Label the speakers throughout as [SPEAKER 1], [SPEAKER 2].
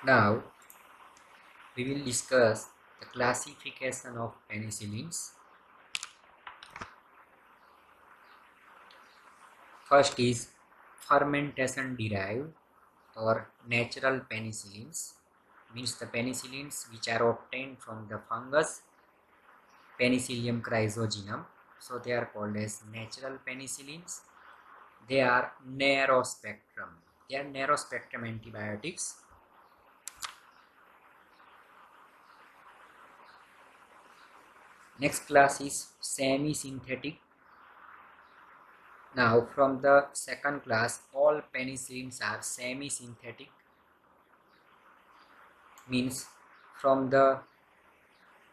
[SPEAKER 1] Now we will discuss the classification of penicillins. First is fermentation derived or natural penicillins, means the penicillins which are obtained from the fungus Penicillium chrysogenum. So they are called as natural penicillins. They are narrow spectrum. They are narrow spectrum antibiotics. Next class is semi-synthetic. Now from the second class, all penicillins are semi-synthetic, means from the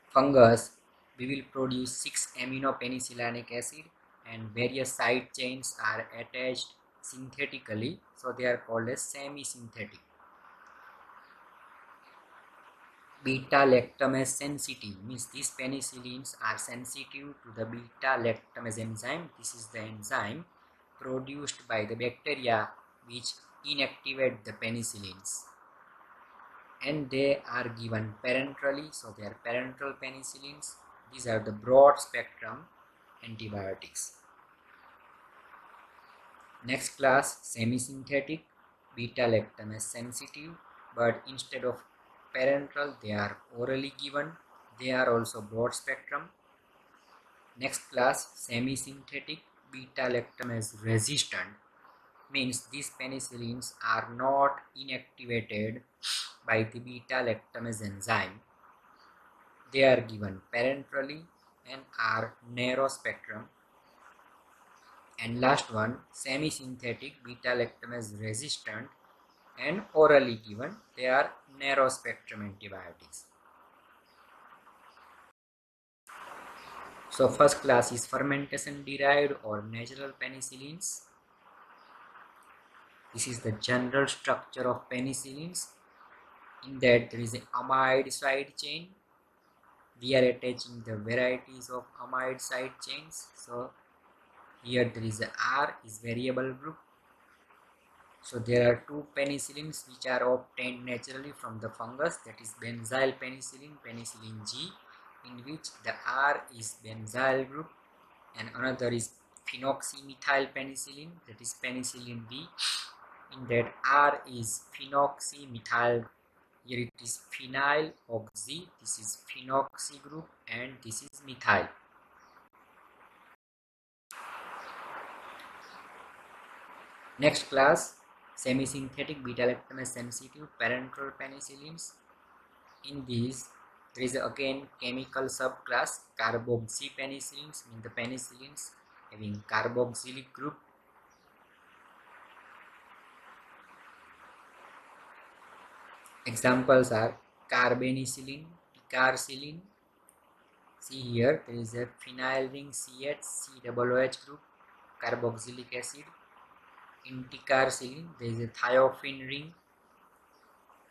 [SPEAKER 1] fungus we will produce 6 amino penicillinic acid and various side chains are attached synthetically, so they are called as semi-synthetic. Beta lactamase sensitive, means these penicillins are sensitive to the beta lactamase enzyme. This is the enzyme produced by the bacteria which inactivate the penicillins, and they are given parenterally, so they are parenteral penicillins. These are the broad spectrum antibiotics. Next class, semi-synthetic, beta lactamase sensitive, but instead of parenteral they are orally given. They are also broad spectrum. Next class, semi-synthetic, beta lactamase resistant, means these penicillins are not inactivated by the beta lactamase enzyme. They are given parenterally and are narrow spectrum. And last one, semi-synthetic, beta lactamase resistant and orally given. They are narrow spectrum antibiotics. So first class is fermentation derived or natural penicillins. This is the general structure of penicillins. In that there is an amide side chain. We are attaching the varieties of amide side chains. So here there is a R is variable group. So there are two penicillins which are obtained naturally from the fungus, that is benzyl penicillin, penicillin G, in which the R is benzyl group, and another is phenoxymethyl penicillin, that is penicillin V, in that R is phenoxymethyl. Here it is phenyl oxy, this is phenoxy group, and this is methyl. Next class, semi-synthetic beta lactamase sensitive parenteral penicillins. In these, there is again chemical subclass carboxy penicillins, mean the penicillins having carboxylic group. Examples are carbenicillin, picarcillin. See here, there is a phenyl ring CH, COOH group, carboxylic acid. In ticarcillin, there is a thiophene ring,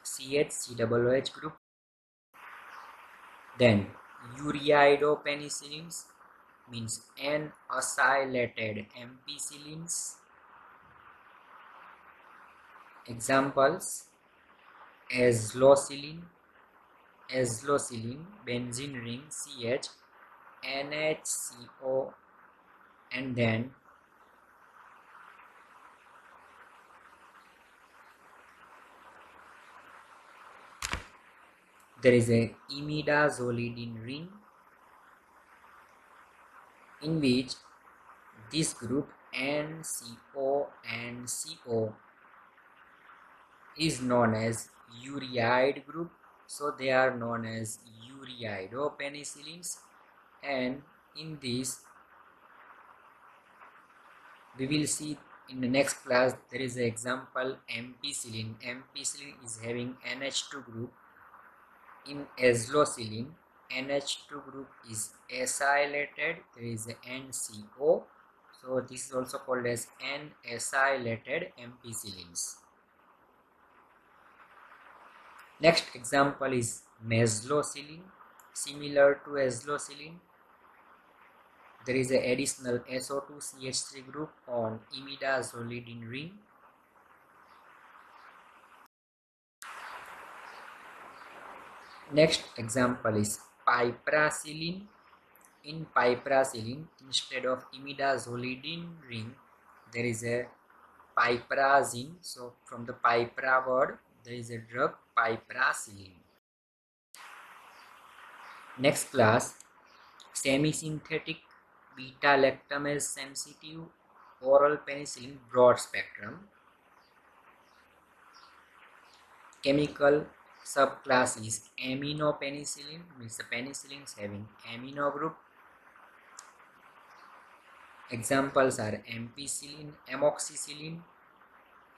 [SPEAKER 1] CH, COOH group. Then ureidopenicillins, means N-acylated ampicillins. Examples: azlocillin, benzene ring CH, NHCO, and then there is a imidazolidine ring, in which this group NCO and CO is known as ureide group, so they are known as ureidopenicillins. And in this we will see in the next class, there is an example ampicillin. Ampicillin is having NH2 group. In azlocillin, NH2 group is acylated, there is a NCO, so this is also called as N-acylated ampicillins. Next example is meslocillin. Similar to azlocillin, there is an additional SO2CH3 group on imidazolidine ring. Next example is piperacillin. In piperacillin, instead of imidazolidine ring, there is a piperazine. So from the pipera word, there is a drug piperacillin. Next class, semi-synthetic beta-lactamase sensitive oral penicillin broad spectrum. Chemical subclass is aminopenicillin, means the penicillins having amino group. Examples are ampicillin, amoxicillin.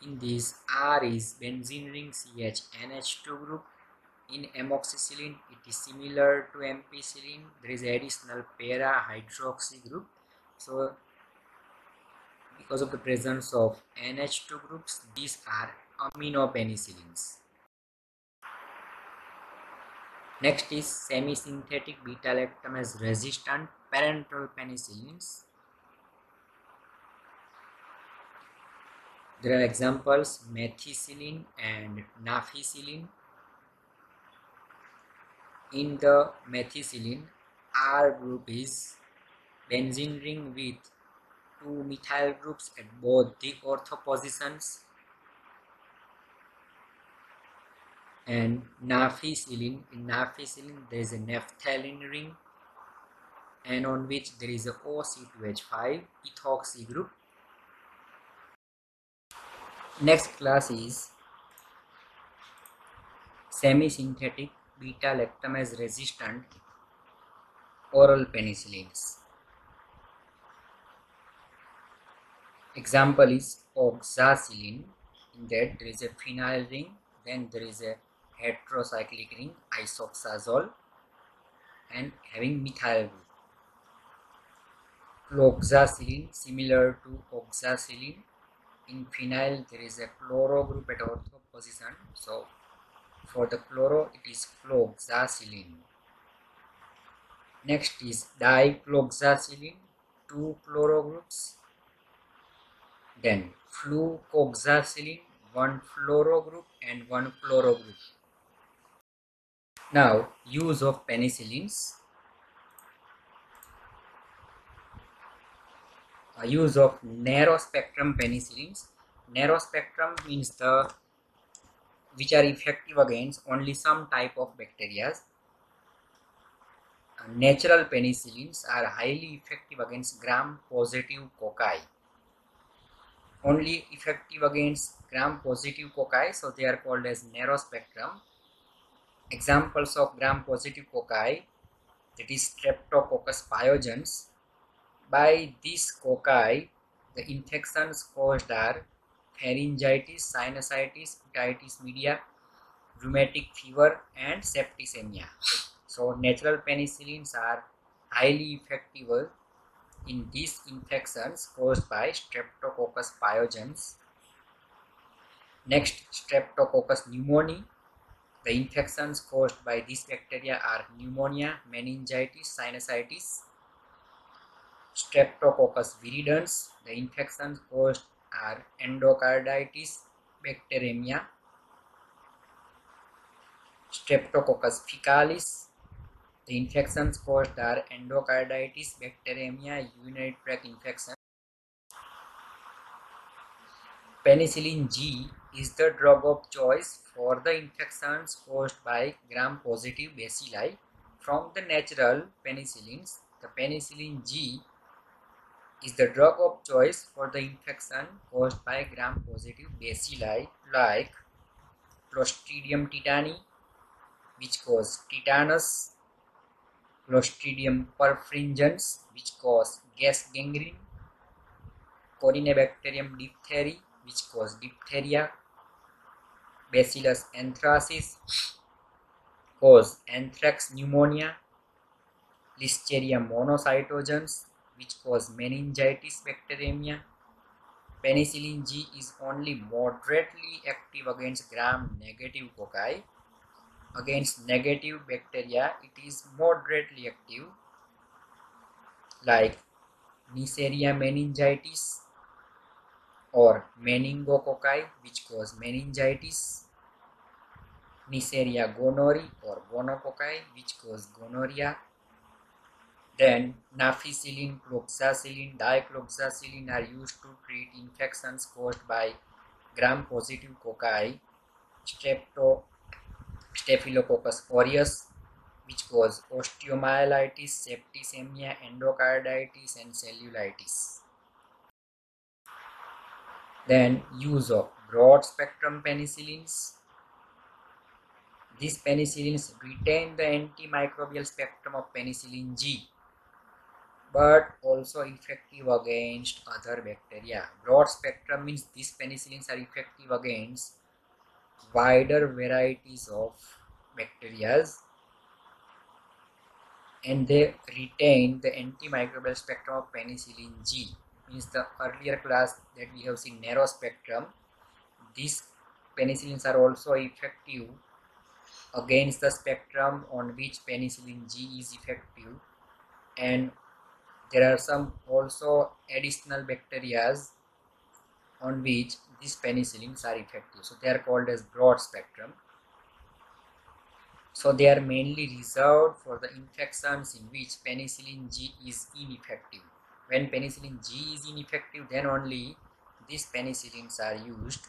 [SPEAKER 1] In this, R is benzene ring CH NH2 group. In amoxicillin, it is similar to ampicillin. There is additional para hydroxy group. So, because of the presence of NH2 groups, these are aminopenicillins. Next is semi-synthetic beta-lactamase resistant parenteral penicillins. There are examples methicillin and naficillin. In the methicillin, R group is benzene ring with two methyl groups at both the ortho positions, and naficillin, in naficillin there is a naphthalene ring and on which there is a OC2H5 ethoxy group. Next class is semi-synthetic beta-lactamase resistant oral penicillins. Example is oxacillin. In that there is a phenyl ring, then there is a heterocyclic ring isoxazole and having methyl group. Cloxacillin, similar to oxacillin. In phenyl there is a chloro group at ortho position, so for the chloro it is cloxacillin. Next is dicloxacillin, two chloro groups. Then flucoxacillin, one fluoro group and one chloro group. Now, use of penicillins. Use of narrow spectrum penicillins. Narrow spectrum means the which are effective against only some type of bacteria. Natural penicillins are highly effective against gram-positive cocci. Only effective against gram-positive cocci, so they are called as narrow spectrum. Examples of gram-positive cocci, that is Streptococcus pyogenes. By this cocci, the infections caused are pharyngitis, sinusitis, otitis media, rheumatic fever, and septicemia. So natural penicillins are highly effective in these infections caused by Streptococcus pyogenes. Next, Streptococcus pneumoniae. The infections caused by this bacteria are pneumonia, meningitis, sinusitis. Streptococcus viridans. The infections caused are endocarditis, bacteremia. Streptococcus faecalis. The infections caused are endocarditis, bacteremia, urinary tract infection. Penicillin G is the drug of choice for the infections caused by gram-positive bacilli. From the natural penicillins, the penicillin G is the drug of choice for the infection caused by gram-positive bacilli like Clostridium tetani, which cause tetanus, Clostridium perfringens, which cause gas gangrene, Corynebacterium diphtheria, which cause diphtheria, Bacillus anthracis, cause anthrax pneumonia, Listeria monocytogenes, which cause meningitis bacteremia. Penicillin G is only moderately active against gram-negative cocci. Against negative bacteria, it is moderately active, like Neisseria meningitis or meningococci, which cause meningitis. Neisseria gonorrhoeae or gonococci, which cause gonorrhea. Then nafcillin, cloxacillin, dicloxacillin are used to treat infections caused by gram-positive cocci, Staphylococcus aureus, which cause osteomyelitis, septicemia, endocarditis, and cellulitis. Then use of broad-spectrum penicillins. These penicillins retain the antimicrobial spectrum of penicillin G, but also effective against other bacteria. Broad spectrum means these penicillins are effective against wider varieties of bacteria, and they retain the antimicrobial spectrum of penicillin G. Means the earlier class that we have seen narrow spectrum, these penicillins are also effective against the spectrum on which penicillin G is effective, and there are some also additional bacteria on which these penicillins are effective. So they are called as broad spectrum. So they are mainly reserved for the infections in which penicillin G is ineffective. When penicillin G is ineffective, then only these penicillins are used.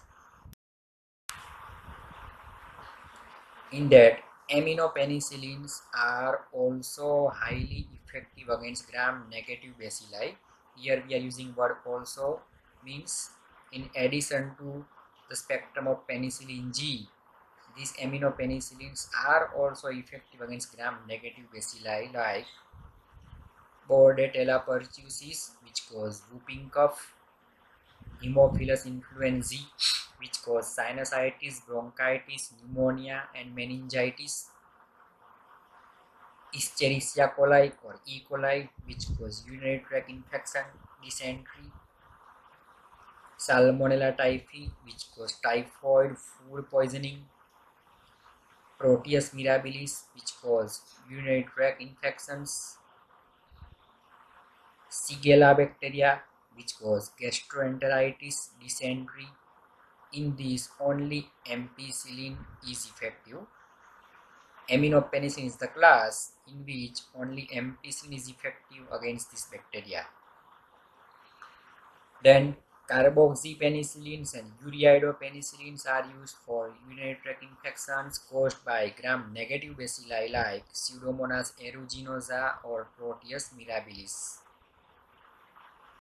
[SPEAKER 1] In that, aminopenicillins are also highly effective against gram-negative bacilli. Here we are using word also, means in addition to the spectrum of penicillin G, these aminopenicillins are also effective against gram-negative bacilli like Bordetella pertussis, which cause whooping cough, Haemophilus influenzae, which cause sinusitis, bronchitis, pneumonia, and meningitis, Escherichia coli or E. coli, which cause urinary tract infection, dysentery, Salmonella typhi, which cause typhoid, food poisoning, Proteus mirabilis, which cause urinary tract infections, Shigella bacteria, which cause gastroenteritis, dysentery. In these, only ampicillin is effective. Aminopenicillin is the class in which only ampicillin is effective against this bacteria. Then carboxypenicillins and uridopenicillins are used for urinary tract infections caused by gram-negative bacilli like Pseudomonas aeruginosa or Proteus mirabilis.